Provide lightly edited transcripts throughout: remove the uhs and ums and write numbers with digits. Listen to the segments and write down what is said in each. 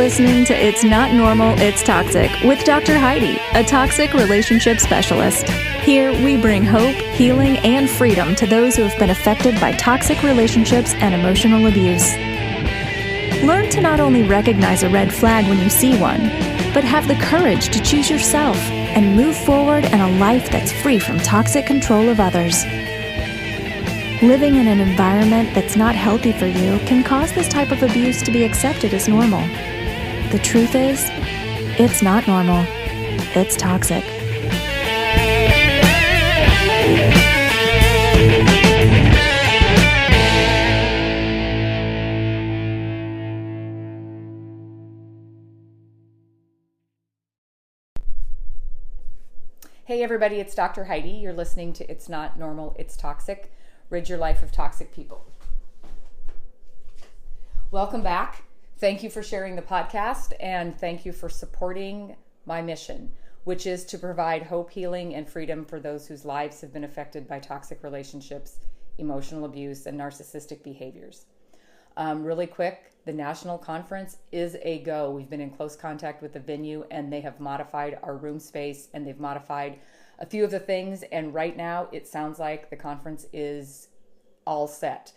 listening to It's Not Normal, It's Toxic with Dr. Heidi, a toxic relationship specialist. Here, we bring hope, healing, and freedom to those who have been affected by toxic relationships and emotional abuse. Learn to not only recognize a red flag when you see one, but have the courage to choose yourself and move forward in a life that's free from toxic control of others. Living in an environment that's not healthy for you can cause this type of abuse to be accepted as normal. The truth is, it's not normal. It's toxic. Hey everybody, it's Dr. Heidi. You're listening to It's Not Normal, It's Toxic. Rid your life of toxic people. Welcome back. Thank you for sharing the podcast and thank you for supporting my mission, which is to provide hope, healing, and freedom for those whose lives have been affected by toxic relationships, emotional abuse, and narcissistic behaviors. Really quick, the national conference is a go. We've been in close contact with the venue and they have modified our room space and they've modified a few of the things. And right now it sounds like the conference is all set.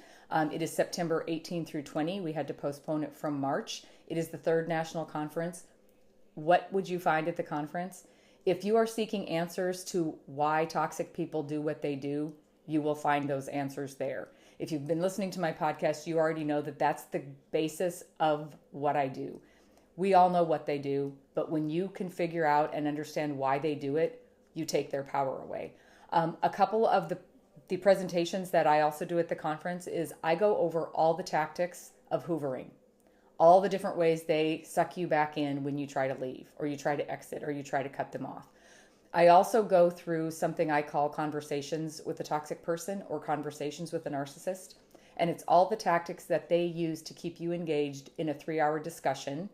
It is September 18 through 20. We had to postpone it from March. It is the third national conference. What would you find at the conference? If you are seeking answers to why toxic people do what they do, you will find those answers there. If you've been listening to my podcast, you already know that that's the basis of what I do. We all know what they do, but when you can figure out and understand why they do it, you take their power away. A couple of the presentations that I also do at the conference is I go over all the tactics of hoovering, all the different ways they suck you back in when you try to leave or you try to exit or you try to cut them off. I also go through something I call conversations with a toxic person or conversations with a narcissist. And it's all the tactics that they use to keep you engaged in a 3-hour discussion,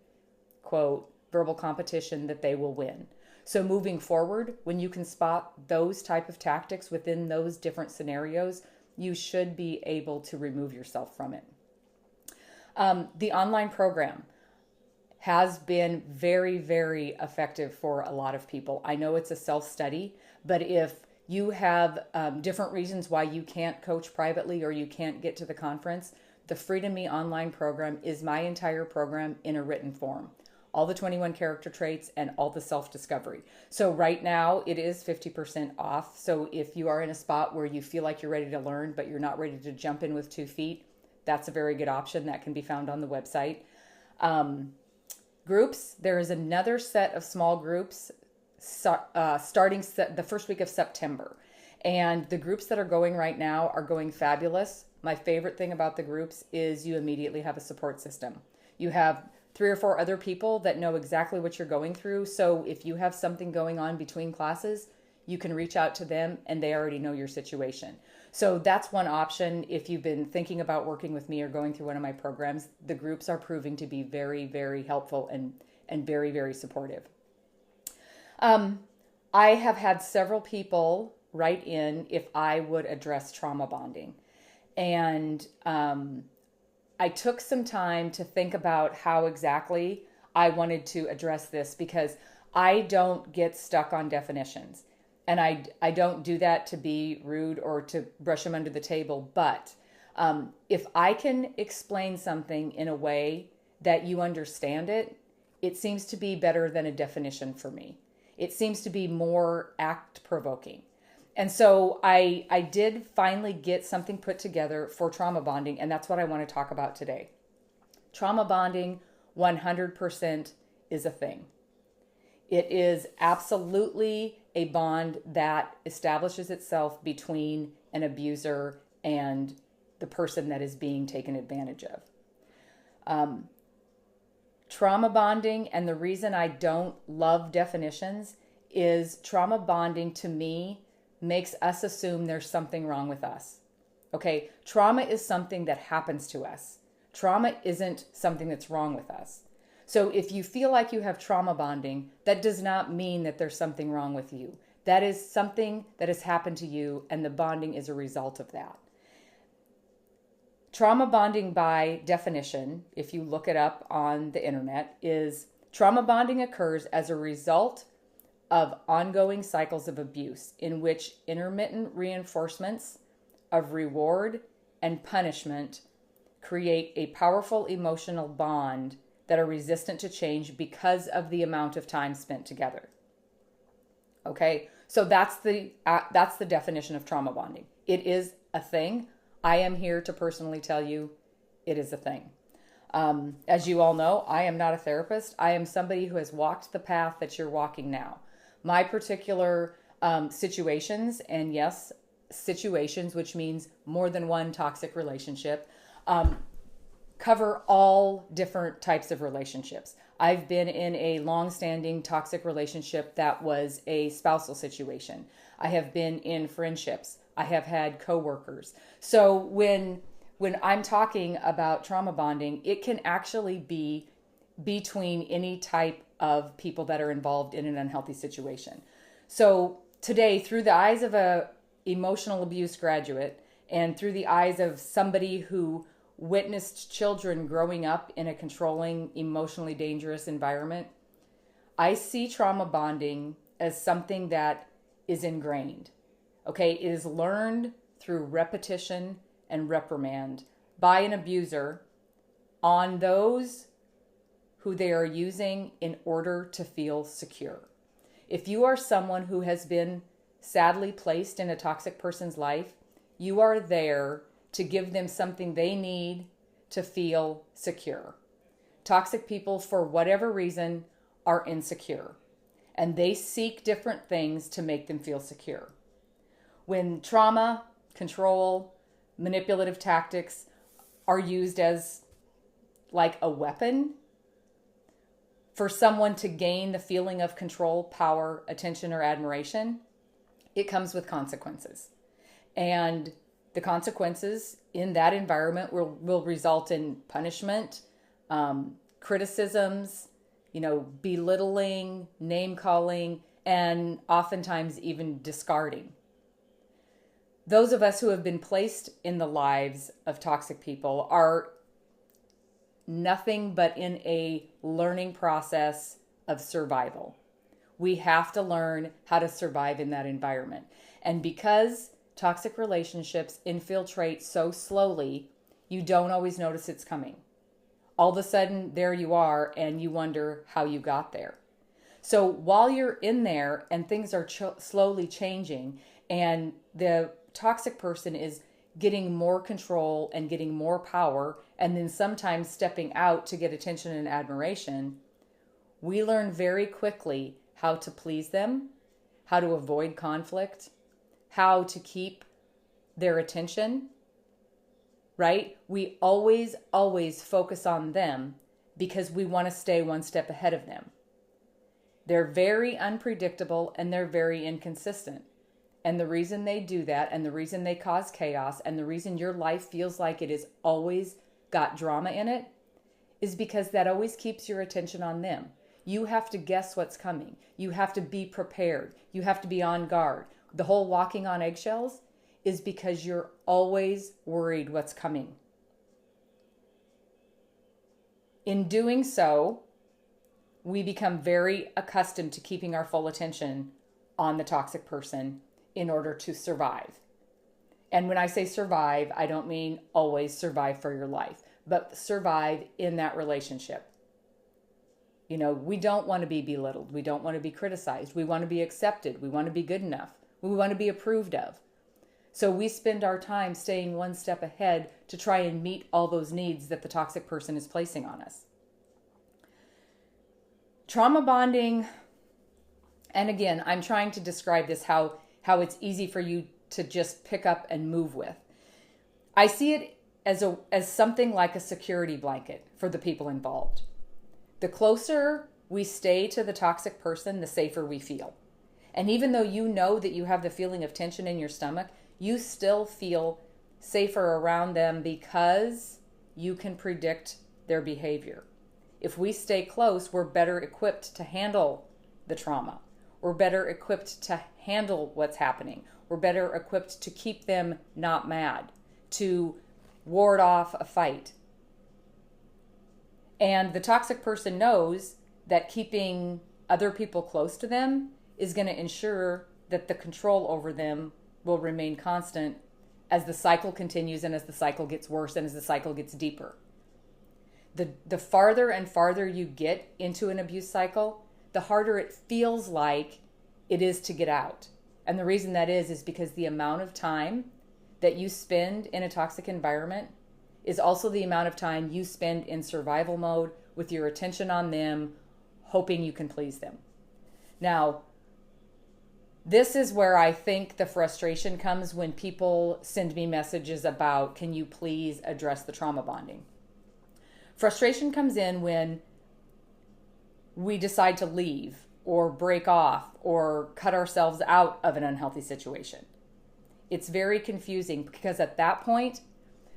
quote, verbal competition that they will win. So moving forward, when you can spot those type of tactics within those different scenarios, you should be able to remove yourself from it. The online program has been very, very effective for a lot of people. I know it's a self-study, but if you have different reasons why you can't coach privately or you can't get to the conference, the Freedom Me online program is my entire program in a written form. All the 21 character traits and all the self-discovery. So right now it is 50% off. So if you are in a spot where you feel like you're ready to learn, but you're not ready to jump in with 2 feet, that's a very good option that can be found on the website. Groups, there is another set of small groups starting the first week of September. And the groups that are going right now are going fabulous. My favorite thing about the groups is you immediately have a support system. You have 3 or 4 other people that know exactly what you're going through. So if you have something going on between classes, you can reach out to them and they already know your situation. So that's one option. If you've been thinking about working with me or going through one of my programs, the groups are proving to be very, very helpful and very, very supportive. I have had several people write in if I would address trauma bonding. And I took some time to think about how exactly I wanted to address this because I don't get stuck on definitions. And I don't do that to be rude or to brush them under the table. But if I can explain something in a way that you understand it, it seems to be better than a definition for me. It seems to be more act-provoking. And so I did finally get something put together for trauma bonding, and that's what I want to talk about today. Trauma bonding 100% is a thing. It is absolutely a bond that establishes itself between an abuser and the person that is being taken advantage of. Trauma bonding, and the reason I don't love definitions is trauma bonding to me makes us assume there's something wrong with us. Okay, trauma is something that happens to us. Trauma isn't something that's wrong with us. So if you feel like you have trauma bonding, that does not mean that there's something wrong with you. That is something that has happened to you, and the bonding is a result of that. Trauma bonding, by definition, if you look it up on the internet, is trauma bonding occurs as a result of ongoing cycles of abuse in which intermittent reinforcements of reward and punishment create a powerful emotional bond that are resistant to change because of the amount of time spent together. Okay, so that's the definition of trauma bonding. It is a thing. I am here to personally tell you it is a thing. As you all know, I am not a therapist. I am somebody who has walked the path that you're walking now. My particular situations, and yes, situations, which means more than one toxic relationship, cover all different types of relationships. I've been in a long-standing toxic relationship that was a spousal situation. I have been in friendships. I have had coworkers. So when I'm talking about trauma bonding, it can actually be between any type of people that are involved in an unhealthy situation. So today, through the eyes of a emotional abuse graduate and through the eyes of somebody who witnessed children growing up in a controlling, emotionally dangerous environment, I see trauma bonding as something that is ingrained. Okay, it is learned through repetition and reprimand by an abuser on those who they are using in order to feel secure. If you are someone who has been sadly placed in a toxic person's life, you are there to give them something they need to feel secure. Toxic people, for whatever reason, are insecure, and they seek different things to make them feel secure. When trauma, control, manipulative tactics are used as like a weapon for someone to gain the feeling of control, power, attention, or admiration, it comes with consequences. And the consequences in that environment will result in punishment, criticisms, belittling, name calling, and oftentimes even discarding. Those of us who have been placed in the lives of toxic people are nothing but in a learning process of survival. We have to learn how to survive in that environment. And because toxic relationships infiltrate so slowly, you don't always notice it's coming. All of a sudden, there you are, and you wonder how you got there. So while you're in there and things are slowly changing, and the toxic person is getting more control and getting more power, and then sometimes stepping out to get attention and admiration, we learn very quickly how to please them, how to avoid conflict, how to keep their attention, right? We always focus on them because we want to stay one step ahead of them. They're very unpredictable and they're very inconsistent. And the reason they do that, and the reason they cause chaos, and the reason your life feels like it has always got drama in it, is because that always keeps your attention on them. You have to guess what's coming. You have to be prepared. You have to be on guard. The whole walking on eggshells is because you're always worried what's coming. In doing so, we become very accustomed to keeping our full attention on the toxic person in order to survive. And when I say survive, I don't mean always survive for your life, but survive in that relationship. We don't want to be belittled. We don't want to be criticized. We want to be accepted. We want to be good enough. We want to be approved of. So we spend our time staying one step ahead to try and meet all those needs that the toxic person is placing on us. Trauma bonding, and again, I'm trying to describe this how it's easy for you to just pick up and move with. I see it as something like a security blanket for the people involved. The closer we stay to the toxic person, the safer we feel. And even though you know that you have the feeling of tension in your stomach, you still feel safer around them because you can predict their behavior. If we stay close, we're better equipped to handle the trauma. We're better equipped to handle what's happening. We're better equipped to keep them not mad, to ward off a fight. And the toxic person knows that keeping other people close to them is going to ensure that the control over them will remain constant as the cycle continues and as the cycle gets worse and as the cycle gets deeper. The farther and farther you get into an abuse cycle, the harder it feels like it is to get out. And the reason that is because the amount of time that you spend in a toxic environment is also the amount of time you spend in survival mode with your attention on them, hoping you can please them. Now, this is where I think the frustration comes when people send me messages about, can you please address the trauma bonding? Frustration comes in when we decide to leave or break off or cut ourselves out of an unhealthy situation. It's very confusing because at that point,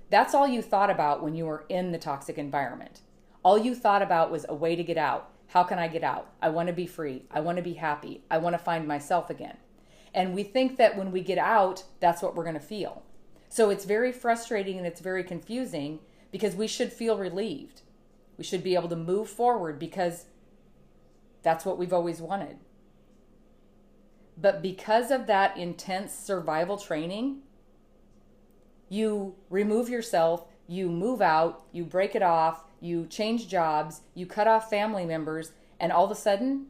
that's all you thought about when you were in the toxic environment. All you thought about was a way to get out. How can I get out? I want to be free. I want to be happy. I want to find myself again. And we think that when we get out, that's what we're going to feel. So it's very frustrating and it's very confusing because we should feel relieved. We should be able to move forward because that's what we've always wanted. But because of that intense survival training, you remove yourself, you move out, you break it off, you change jobs, you cut off family members, and all of a sudden,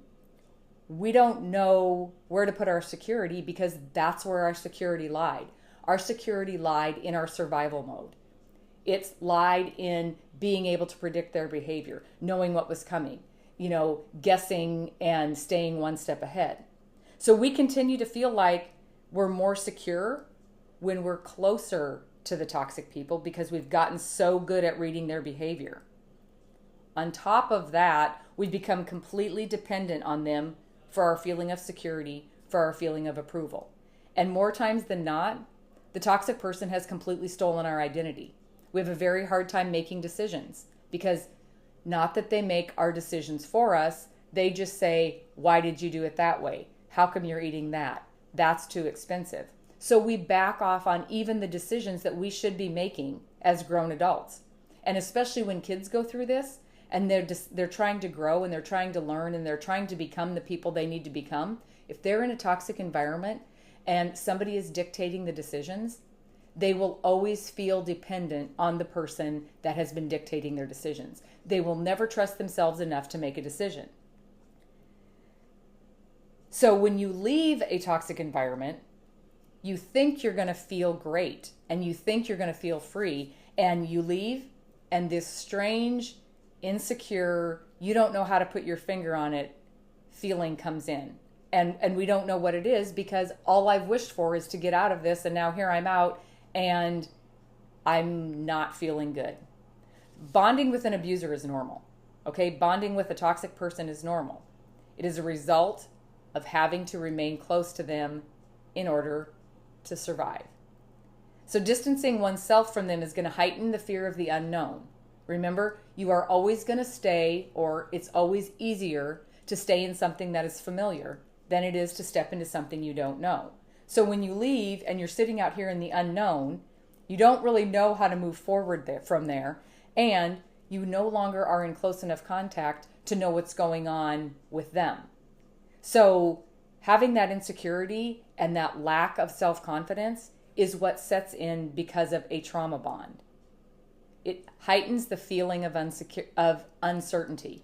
we don't know where to put our security because that's where our security lied. Our security lied in our survival mode. It's lied in being able to predict their behavior, knowing what was coming, guessing and staying one step ahead. So we continue to feel like we're more secure when we're closer to the toxic people because we've gotten so good at reading their behavior. On top of that, we become completely dependent on them for our feeling of security, for our feeling of approval. And more times than not, the toxic person has completely stolen our identity. We have a very hard time making decisions because not that they make our decisions for us, they just say, why did you do it that way? How come you're eating that? That's too expensive. So we back off on even the decisions that we should be making as grown adults. And especially when kids go through this and they're trying to grow and they're trying to learn and they're trying to become the people they need to become. If they're in a toxic environment and somebody is dictating the decisions, they will always feel dependent on the person that has been dictating their decisions. They will never trust themselves enough to make a decision. So when you leave a toxic environment, you think you're going to feel great and you think you're going to feel free, and you leave and this strange, insecure, you don't know how to put your finger on it feeling comes in. And we don't know what it is because all I've wished for is to get out of this, and now here I'm out and I'm not feeling good. Bonding with an abuser is normal. Okay? Bonding with a toxic person is normal. It is a result of having to remain close to them in order to survive. So distancing oneself from them is going to heighten the fear of the unknown. Remember, you are always going to stay, or it's always easier to stay in something that is familiar than it is to step into something you don't know. So when you leave and you're sitting out here in the unknown, you don't really know how to move forward from there, and you no longer are in close enough contact to know what's going on with them. So having that insecurity and that lack of self-confidence is what sets in because of a trauma bond. It heightens the feeling of uncertainty.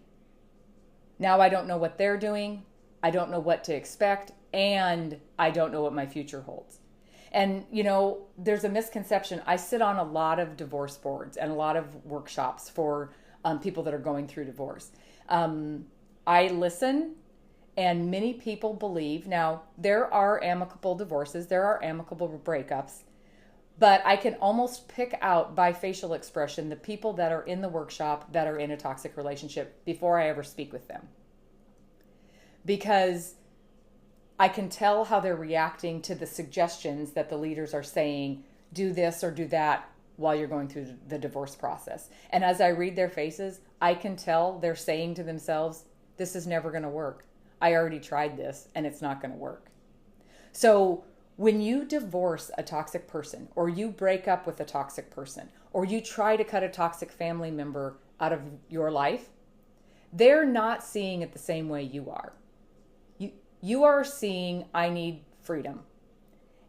Now I don't know what they're doing, I don't know what to expect, and I don't know what my future holds. And, there's a misconception. I sit on a lot of divorce boards and a lot of workshops for people that are going through divorce. I listen, and many people believe, now there are amicable divorces, there are amicable breakups, but I can almost pick out by facial expression the people that are in the workshop that are in a toxic relationship before I ever speak with them. Because I can tell how they're reacting to the suggestions that the leaders are saying, do this or do that while you're going through the divorce process. And as I read their faces, I can tell they're saying to themselves, this is never going to work. I already tried this and it's not going to work. So When you divorce a toxic person, or you break up with a toxic person, or you try to cut a toxic family member out of your life, they're not seeing it the same way you are. You are seeing, I need freedom.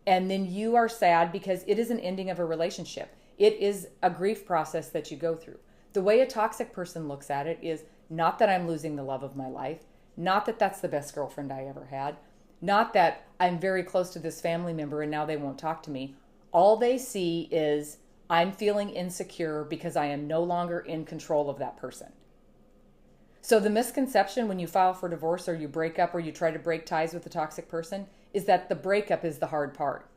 And then you are sad because it is an ending of a relationship. It is a grief process that you go through. The way a toxic person looks at it is not that I'm losing the love of my life, not that that's the best girlfriend I ever had, not that I'm very close to this family member and now they won't talk to me. All they see is I'm feeling insecure because I am no longer in control of that person. So the misconception when you file for divorce or you break up or you try to break ties with a toxic person is that the breakup is the hard part.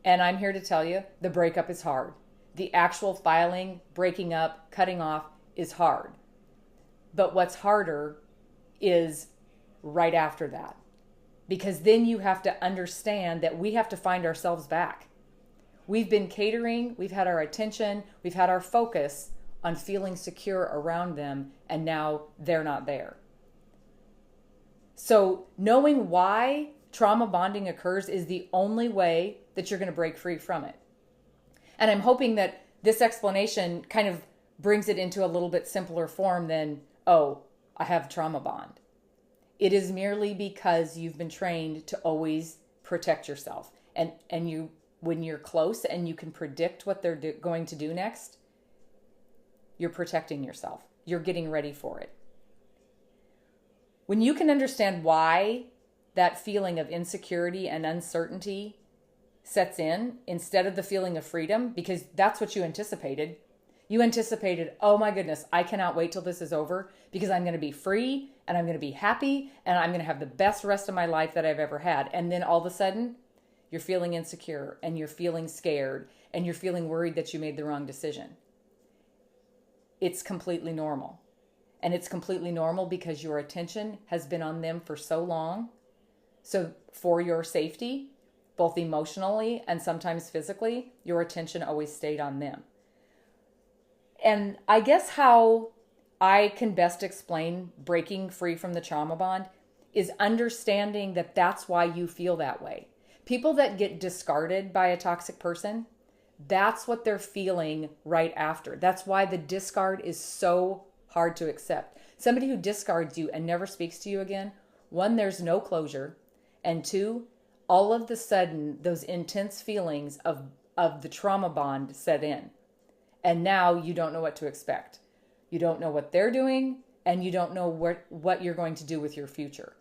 And I'm here to tell you, the breakup is hard. The actual filing, breaking up, cutting off is hard. But what's harder is right after that. Because then you have to understand that we have to find ourselves back. We've been catering, we've had our attention, we've had our focus on feeling secure around them, and now they're not there. So knowing why trauma bonding occurs is the only way that you're going to break free from it. And I'm hoping that this explanation kind of brings it into a little bit simpler form than, oh, I have trauma bond. It is merely because you've been trained to always protect yourself. And you, when you're close and you can predict what they're going to do next, you're protecting yourself. You're getting ready for it. When you can understand why that feeling of insecurity and uncertainty sets in instead of the feeling of freedom, because that's what you anticipated. You anticipated, oh my goodness, I cannot wait till this is over because I'm going to be free and I'm going to be happy and I'm going to have the best rest of my life that I've ever had. And then all of a sudden, you're feeling insecure and you're feeling scared and you're feeling worried that you made the wrong decision. It's completely normal. And it's completely normal because your attention has been on them for so long. So for your safety, both emotionally and sometimes physically, your attention always stayed on them. And I guess how I can best explain breaking free from the trauma bond is understanding that that's why you feel that way. People that get discarded by a toxic person, that's what they're feeling right after. That's why the discard is so hard to accept. Somebody who discards you and never speaks to you again, one, there's no closure. And two, all of the sudden, those intense feelings of the trauma bond set in. And now you don't know what to expect. You don't know what they're doing, and you don't know what you're going to do with your future.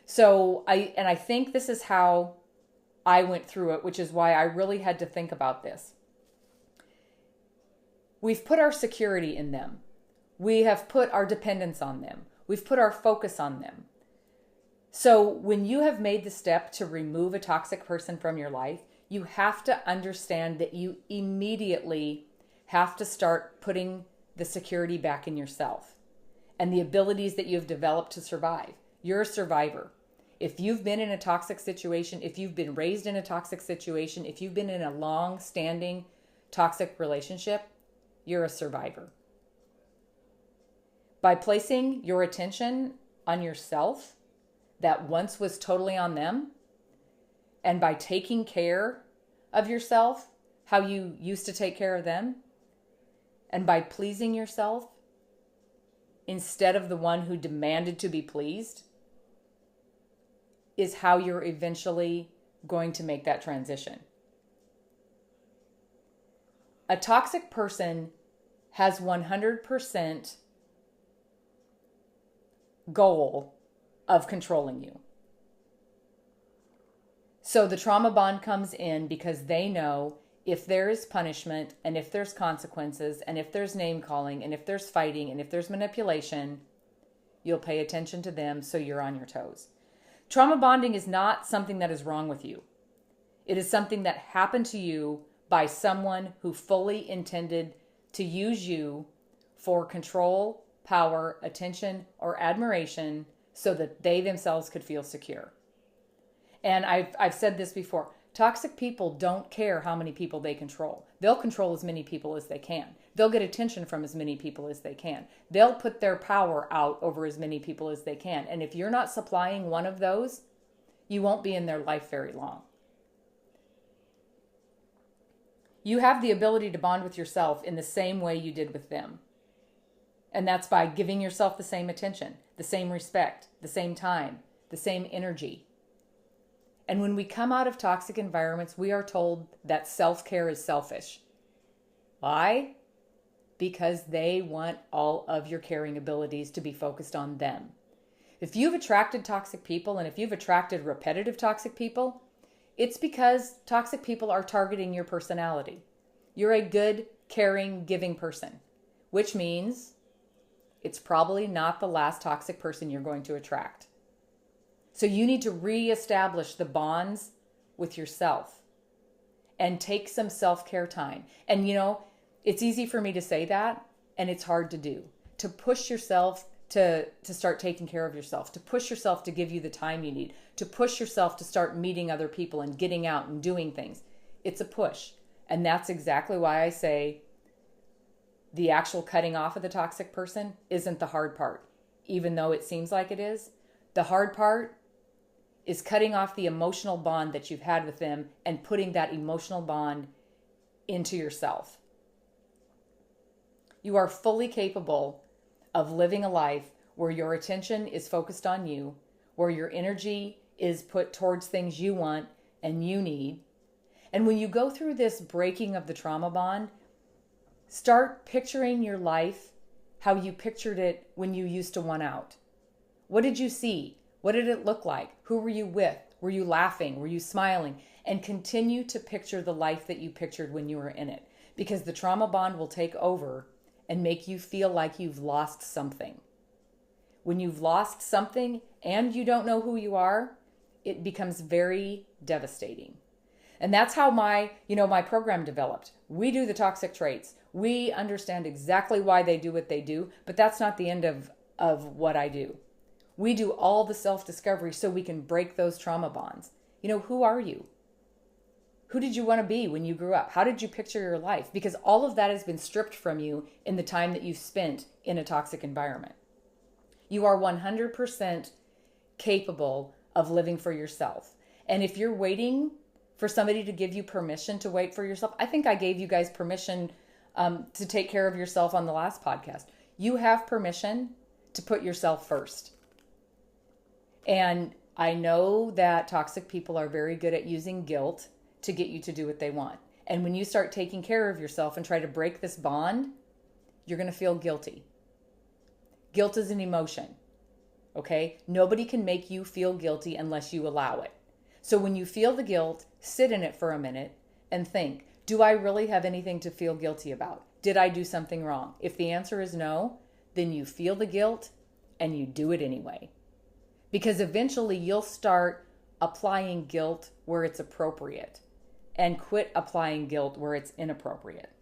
So I think this is how I went through it, which is why I really had to think about this. We've put our security in them. We have put our dependence on them. We've put our focus on them. So when you have made the step to remove a toxic person from your life, you have to understand that you immediately have to start putting the security back in yourself and the abilities that you've developed to survive. You're a survivor. If you've been in a toxic situation, if you've been raised in a toxic situation, if you've been in a long-standing toxic relationship, you're a survivor. By placing your attention on yourself that once was totally on them, and by taking care of yourself how you used to take care of them, and by pleasing yourself instead of the one who demanded to be pleased, is how you're eventually going to make that transition. A toxic person has 100% goal of controlling you. So the trauma bond comes in because they know if there is punishment and if there's consequences and if there's name calling and if there's fighting and if there's manipulation, you'll pay attention to them so you're on your toes. Trauma bonding is not something that is wrong with you. It is something that happened to you by someone who fully intended to use you for control, power, attention, or admiration so that they themselves could feel secure. And I've said this before. Toxic people don't care how many people they control. They'll control as many people as they can. They'll get attention from as many people as they can. They'll put their power out over as many people as they can. And if you're not supplying one of those, you won't be in their life very long. You have the ability to bond with yourself in the same way you did with them. And that's by giving yourself the same attention, the same respect, the same time, the same energy. And when we come out of toxic environments, we are told that self-care is selfish. Why? Because they want all of your caring abilities to be focused on them. If you've attracted toxic people and if you've attracted repetitive toxic people, it's because toxic people are targeting your personality. You're a good, caring, giving person, which means it's probably not the last toxic person you're going to attract. So you need to reestablish the bonds with yourself and take some self-care time. And it's easy for me to say that, and it's hard to do. To push yourself to start taking care of yourself, to push yourself to give you the time you need, to push yourself to start meeting other people and getting out and doing things. It's a push. And that's exactly why I say the actual cutting off of the toxic person isn't the hard part, even though it seems like it is. The hard part is cutting off the emotional bond that you've had with them and putting that emotional bond into yourself. You are fully capable of living a life where your attention is focused on you, where your energy is put towards things you want and you need. And when you go through this breaking of the trauma bond, start picturing your life how you pictured it when you used to want out. What did you see? What did it look like? Who were you with? Were you laughing? Were you smiling? And continue to picture the life that you pictured when you were in it, because the trauma bond will take over and make you feel like you've lost something. When you've lost something and you don't know who you are, it becomes very devastating. And that's how my program developed. We do the toxic traits. We understand exactly why they do what they do, but that's not the end of what I do. We do all the self-discovery so we can break those trauma bonds. Who are you? Who did you want to be when you grew up? How did you picture your life? Because all of that has been stripped from you in the time that you've spent in a toxic environment. You are 100% capable of living for yourself. And if you're waiting for somebody to give you permission to wait for yourself, I think I gave you guys permission to take care of yourself on the last podcast. You have permission to put yourself first. And I know that toxic people are very good at using guilt to get you to do what they want. And when you start taking care of yourself and try to break this bond, you're going to feel guilty. Guilt is an emotion, okay? Nobody can make you feel guilty unless you allow it. So when you feel the guilt, sit in it for a minute and think, do I really have anything to feel guilty about? Did I do something wrong? If the answer is no, then you feel the guilt and you do it anyway. Because eventually you'll start applying guilt where it's appropriate and quit applying guilt where it's inappropriate.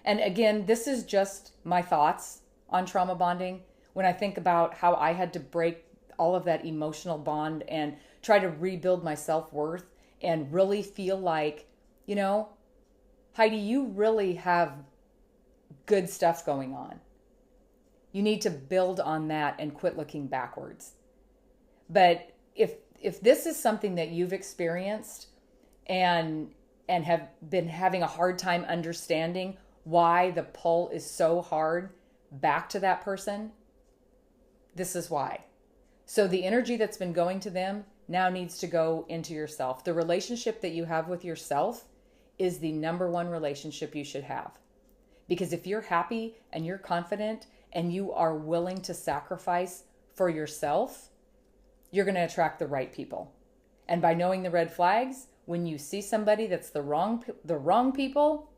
And again, this is just my thoughts on trauma bonding. When I think about how I had to break all of that emotional bond and try to rebuild my self-worth and really feel like, Heidi, you really have good stuff going on. You need to build on that and quit looking backwards. But if this is something that you've experienced and have been having a hard time understanding why the pull is so hard back to that person, this is why. So the energy that's been going to them now needs to go into yourself. The relationship that you have with yourself is the number one relationship you should have. Because if you're happy and you're confident and you are willing to sacrifice for yourself, you're going to attract the right people. And by knowing the red flags, when you see somebody that's the wrong people,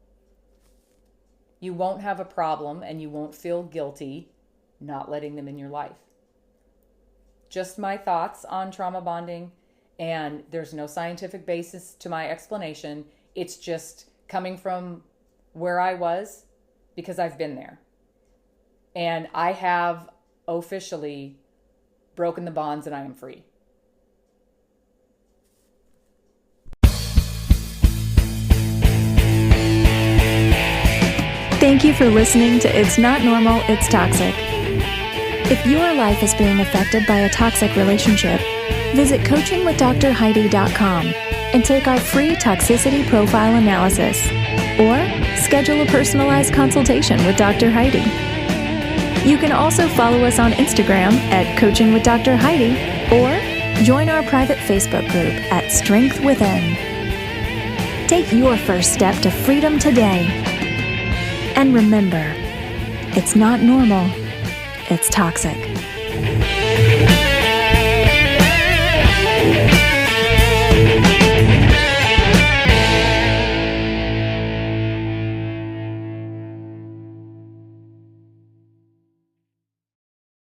you won't have a problem and you won't feel guilty not letting them in your life. Just my thoughts on trauma bonding, and there's no scientific basis to my explanation. It's just coming from where I was because I've been there. And I have officially broken the bonds and I am free. Thank you for listening to It's Not Normal, It's Toxic. If your life is being affected by a toxic relationship, visit coachingwithdrheidi.com and take our free toxicity profile analysis. or schedule a personalized consultation with Dr. Heidi. You can also follow us on Instagram at Coaching with Dr. Heidi or join our private Facebook group at Strength Within. Take your first step to freedom today. And remember, it's not normal, it's toxic.